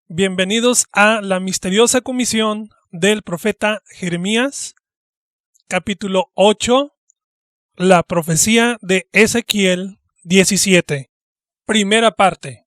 Bienvenidos a la misteriosa comisión del profeta Jeremías, capítulo 8, la profecía de Ezequiel 17, primera parte.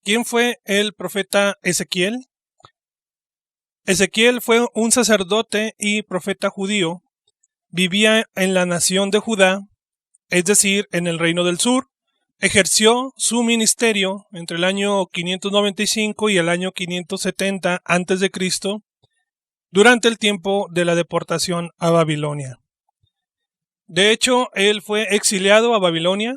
¿Quién fue el profeta Ezequiel? Ezequiel fue un sacerdote y profeta judío. Vivía en la nación de Judá, es decir, en el reino del sur. Ejerció su ministerio entre el año 595 y el año 570 a.C., durante el tiempo de la deportación a Babilonia. De hecho, él fue exiliado a Babilonia.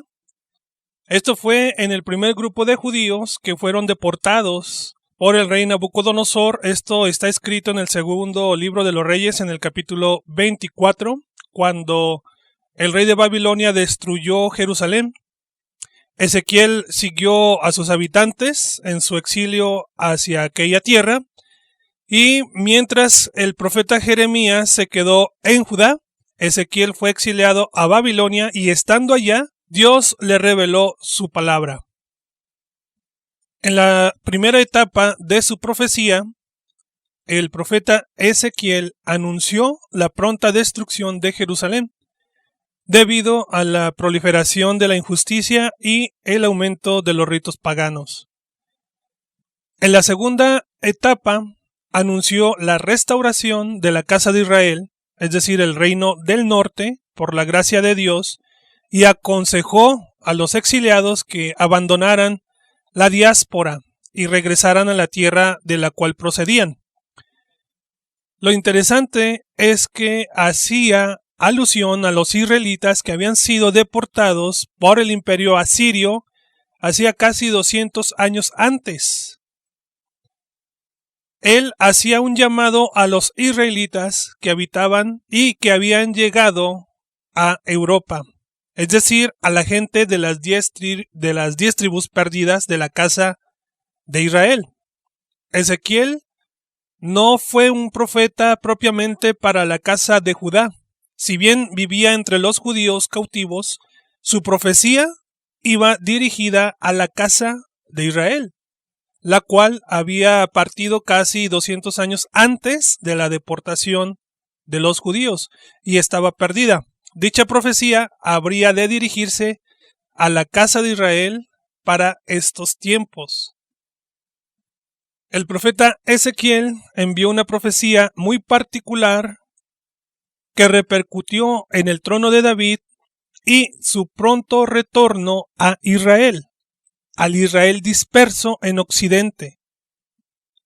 Esto fue en el primer grupo de judíos que fueron deportados por el rey Nabucodonosor. Esto está escrito en el segundo libro de los Reyes, en el capítulo 24, cuando el rey de Babilonia destruyó Jerusalén. Ezequiel siguió a sus habitantes en su exilio hacia aquella tierra, y mientras el profeta Jeremías se quedó en Judá, Ezequiel fue exiliado a Babilonia, y estando allá, Dios le reveló su palabra. En la primera etapa de su profecía, el profeta Ezequiel anunció la pronta destrucción de Jerusalén debido a la proliferación de la injusticia y el aumento de los ritos paganos. En la segunda etapa, anunció la restauración de la casa de Israel, es decir, el reino del norte, por la gracia de Dios, y aconsejó a los exiliados que abandonaran la diáspora y regresaran a la tierra de la cual procedían. Lo interesante es que hacía alusión a los israelitas que habían sido deportados por el imperio asirio hacía casi 200 años antes. Él hacía un llamado a los israelitas que habitaban y que habían llegado a Europa, es decir, a la gente de las 10 tribus perdidas de la casa de Israel. Ezequiel no fue un profeta propiamente para la casa de Judá. Si bien vivía entre los judíos cautivos, su profecía iba dirigida a la casa de Israel, la cual había partido casi 200 años antes de la deportación de los judíos y estaba perdida. Dicha profecía habría de dirigirse a la casa de Israel para estos tiempos. El profeta Ezequiel envió una profecía muy particular que repercutió en el trono de David y su pronto retorno a Israel, al Israel disperso en Occidente.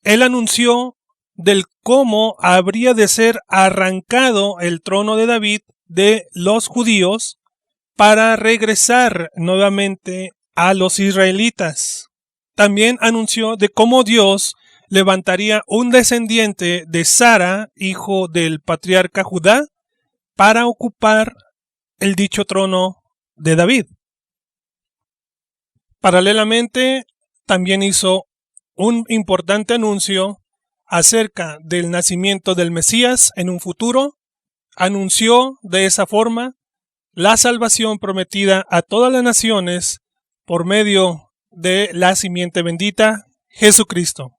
Él anunció del cómo habría de ser arrancado el trono de David de los judíos para regresar nuevamente a los israelitas. También anunció de cómo Dios levantaría un descendiente de Sara, hijo del patriarca Judá, para ocupar el dicho trono de David. Paralelamente, también hizo un importante anuncio acerca del nacimiento del Mesías en un futuro. Anunció de esa forma la salvación prometida a todas las naciones por medio de la simiente bendita, Jesucristo.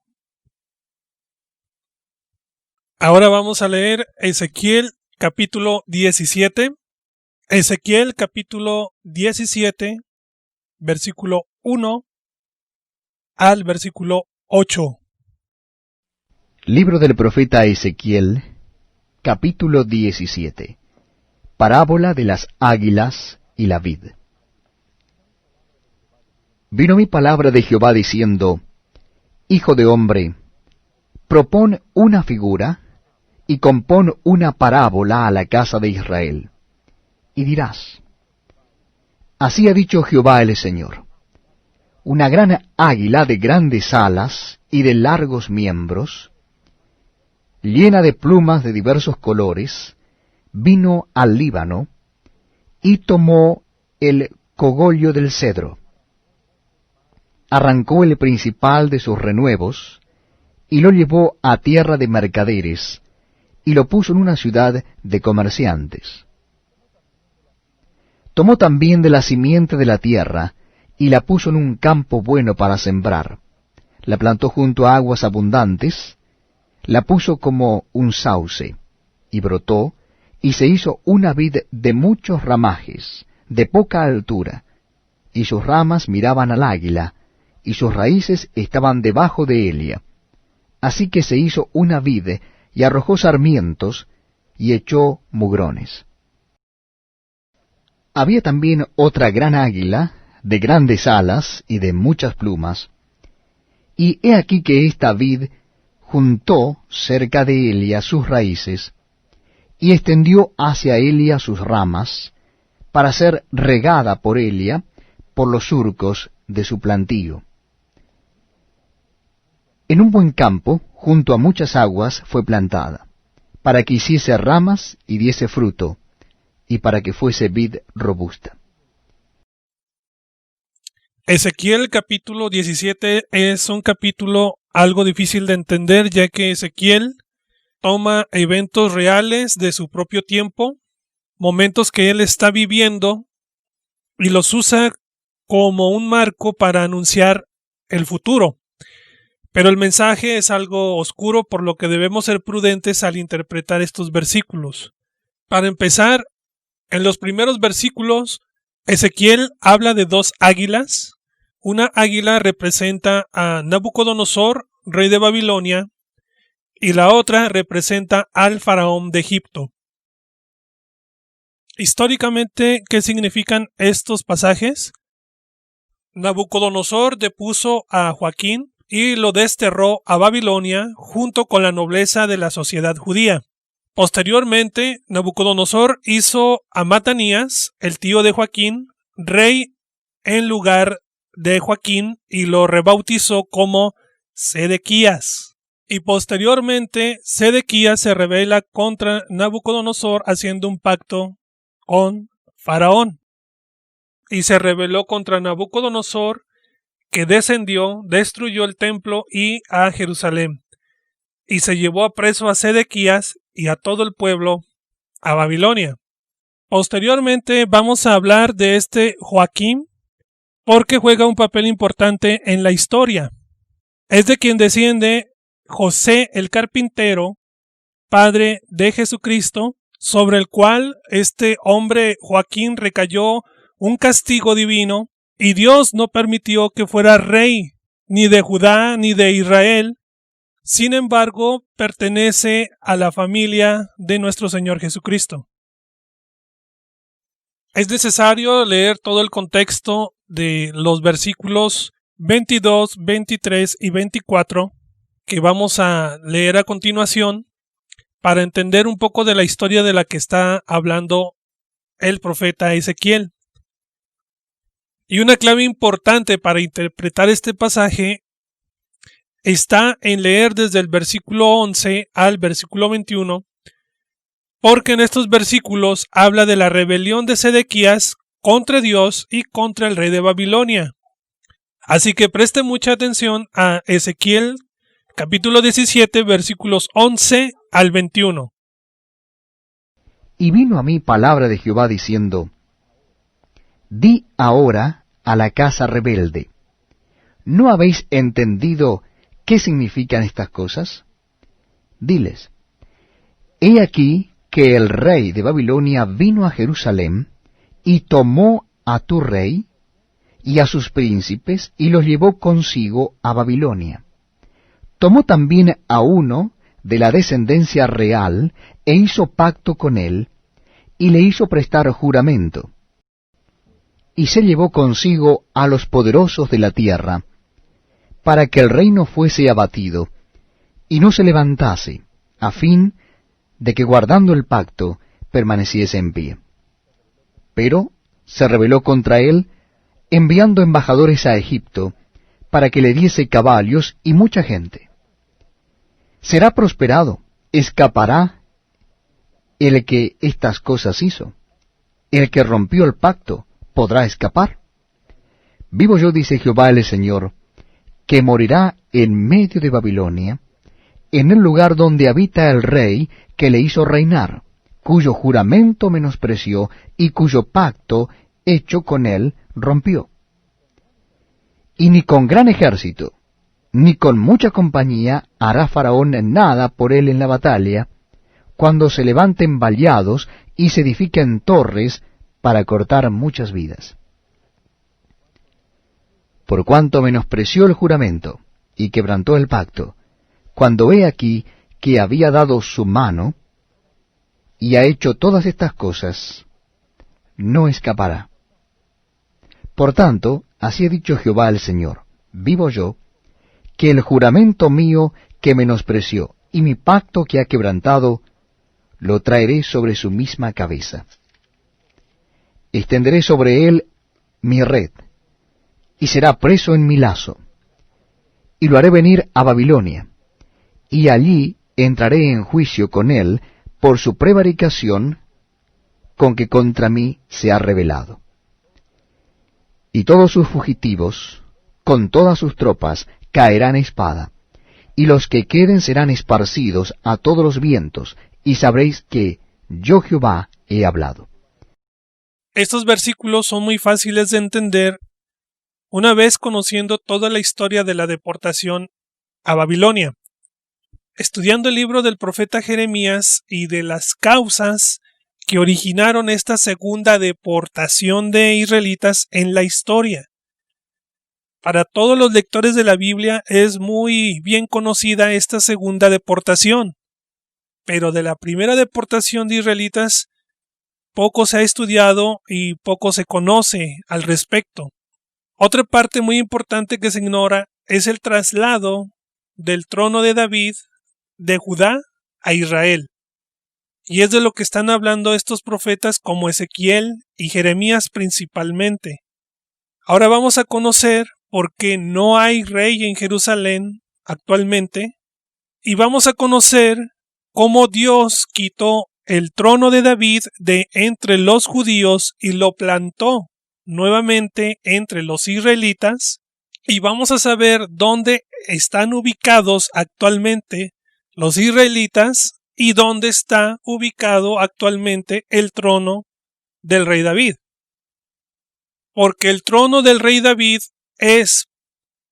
Ahora vamos a leer Ezequiel capítulo 17. Ezequiel capítulo 17, versículo 1 al versículo 8. Libro del profeta Ezequiel, capítulo 17. Parábola de las águilas y la vid. Vino mi palabra de Jehová diciendo: Hijo de hombre, propón una figura, y compón una parábola a la casa de Israel. Y dirás: Así ha dicho Jehová el Señor. Una gran águila de grandes alas y de largos miembros, llena de plumas de diversos colores, vino al Líbano, y tomó el cogollo del cedro. Arrancó el principal de sus renuevos, y lo llevó a tierra de mercaderes, y lo puso en una ciudad de comerciantes. Tomó también de la simiente de la tierra, y la puso en un campo bueno para sembrar. La plantó junto a aguas abundantes, la puso como un sauce, y brotó, y se hizo una vid de muchos ramajes, de poca altura, y sus ramas miraban al águila, y sus raíces estaban debajo de ella. Así que se hizo una vid, y arrojó sarmientos, y echó mugrones. Había también otra gran águila, de grandes alas y de muchas plumas, y he aquí que esta vid juntó cerca de ella sus raíces, y extendió hacia ella sus ramas, para ser regada por ella por los surcos de su plantío. En un buen campo, junto a muchas aguas, fue plantada, para que hiciese ramas y diese fruto, y para que fuese vid robusta. Ezequiel capítulo 17 es un capítulo algo difícil de entender, ya que Ezequiel toma eventos reales de su propio tiempo, momentos que él está viviendo, y los usa como un marco para anunciar el futuro. Pero el mensaje es algo oscuro, por lo que debemos ser prudentes al interpretar estos versículos. Para empezar, en los primeros versículos, Ezequiel habla de dos águilas. Una águila representa a Nabucodonosor, rey de Babilonia, y la otra representa al faraón de Egipto. Históricamente, ¿qué significan estos pasajes? Nabucodonosor depuso a Joaquín y lo desterró a Babilonia junto con la nobleza de la sociedad judía. Posteriormente, Nabucodonosor hizo a Matanías, el tío de Joaquín, rey en lugar de Joaquín, y lo rebautizó como Sedequías. Y posteriormente, Sedequías se rebela contra Nabucodonosor haciendo un pacto con Faraón. Y se rebeló contra Nabucodonosor, que descendió, destruyó el templo y a Jerusalén, y se llevó a preso a Sedequías y a todo el pueblo a Babilonia. Posteriormente vamos a hablar de este Joaquín, porque juega un papel importante en la historia. Es de quien desciende José el carpintero, padre de Jesucristo, sobre el cual este hombre Joaquín recayó un castigo divino, y Dios no permitió que fuera rey ni de Judá ni de Israel. Sin embargo, pertenece a la familia de nuestro Señor Jesucristo. Es necesario leer todo el contexto de los versículos 22, 23 y 24 que vamos a leer a continuación para entender un poco de la historia de la que está hablando el profeta Ezequiel. Y una clave importante para interpretar este pasaje está en leer desde el versículo 11 al versículo 21, porque en estos versículos habla de la rebelión de Sedequías contra Dios y contra el rey de Babilonia. Así que preste mucha atención a Ezequiel capítulo 17, versículos 11 al 21. Y vino a mí palabra de Jehová diciendo: Di ahora a la casa rebelde: ¿no habéis entendido qué significan estas cosas? Diles: He aquí que el rey de Babilonia vino a Jerusalén, y tomó a tu rey, y a sus príncipes, y los llevó consigo a Babilonia. Tomó también a uno de la descendencia real, e hizo pacto con él, y le hizo prestar juramento. Y se llevó consigo a los poderosos de la tierra, para que el reino fuese abatido, y no se levantase, a fin de que guardando el pacto permaneciese en pie. Pero se rebeló contra él, enviando embajadores a Egipto, para que le diese caballos y mucha gente. Será prosperado, escapará el que estas cosas hizo. El que rompió el pacto podrá escapar. Vivo yo, dice Jehová el Señor, que morirá en medio de Babilonia, en el lugar donde habita el rey que le hizo reinar, cuyo juramento menospreció y cuyo pacto hecho con él rompió. Y ni con gran ejército, ni con mucha compañía hará Faraón nada por él en la batalla, cuando se levanten vallados y se edifiquen torres para cortar muchas vidas. Por cuanto menospreció el juramento y quebrantó el pacto, cuando he aquí que había dado su mano, y ha hecho todas estas cosas, no escapará. Por tanto, así ha dicho Jehová el Señor, vivo yo, que el juramento mío que menospreció y mi pacto que ha quebrantado, lo traeré sobre su misma cabeza. Extenderé sobre él mi red, y será preso en mi lazo, y lo haré venir a Babilonia, y allí entraré en juicio con él por su prevaricación con que contra mí se ha rebelado. Y todos sus fugitivos, con todas sus tropas, caerán a espada, y los que queden serán esparcidos a todos los vientos, y sabréis que yo Jehová he hablado. Estos versículos son muy fáciles de entender una vez conociendo toda la historia de la deportación a Babilonia. Estudiando el libro del profeta Jeremías y de las causas que originaron esta segunda deportación de israelitas en la historia. Para todos los lectores de la Biblia es muy bien conocida esta segunda deportación, pero de la primera deportación de israelitas poco se ha estudiado y poco se conoce al respecto. Otra parte muy importante que se ignora es el traslado del trono de David de Judá a Israel. Y es de lo que están hablando estos profetas como Ezequiel y Jeremías principalmente. Ahora vamos a conocer por qué no hay rey en Jerusalén actualmente, y vamos a conocer cómo Dios quitó el trono de David de entre los judíos y lo plantó nuevamente entre los israelitas, y vamos a saber dónde están ubicados actualmente los israelitas y dónde está ubicado actualmente el trono del rey David. Porque el trono del rey David es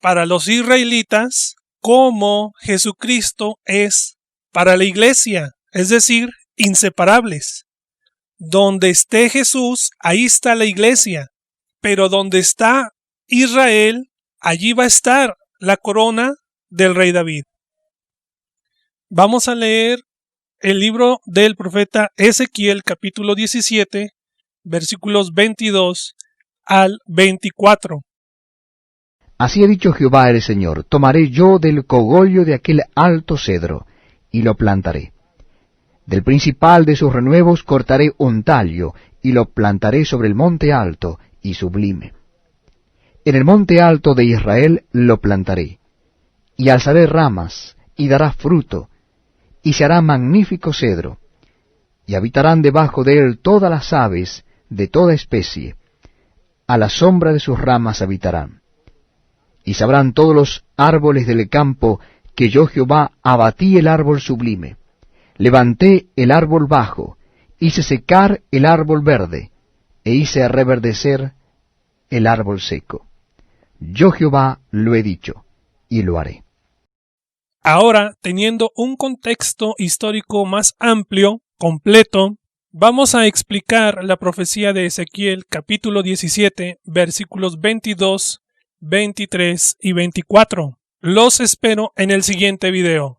para los israelitas como Jesucristo es para la iglesia, es decir, inseparables. Donde esté Jesús, ahí está la iglesia, pero donde está Israel, allí va a estar la corona del rey David. Vamos a leer el libro del profeta Ezequiel, capítulo 17, versículos 22 al 24. Así ha dicho Jehová el Señor, tomaré yo del cogollo de aquel alto cedro, y lo plantaré. Del principal de sus renuevos cortaré un tallo, y lo plantaré sobre el monte alto y sublime. En el monte alto de Israel lo plantaré, y alzaré ramas, y dará fruto, y se hará magnífico cedro, y habitarán debajo de él todas las aves de toda especie, a la sombra de sus ramas habitarán. Y sabrán todos los árboles del campo que yo Jehová abatí el árbol sublime, levanté el árbol bajo, hice secar el árbol verde, e hice reverdecer el árbol seco. Yo Jehová lo he dicho, y lo haré. Ahora, teniendo un contexto histórico más amplio, completo, Vamos a explicar la profecía de Ezequiel capítulo 17, versículos 22, 23 y 24. Los espero en el siguiente video.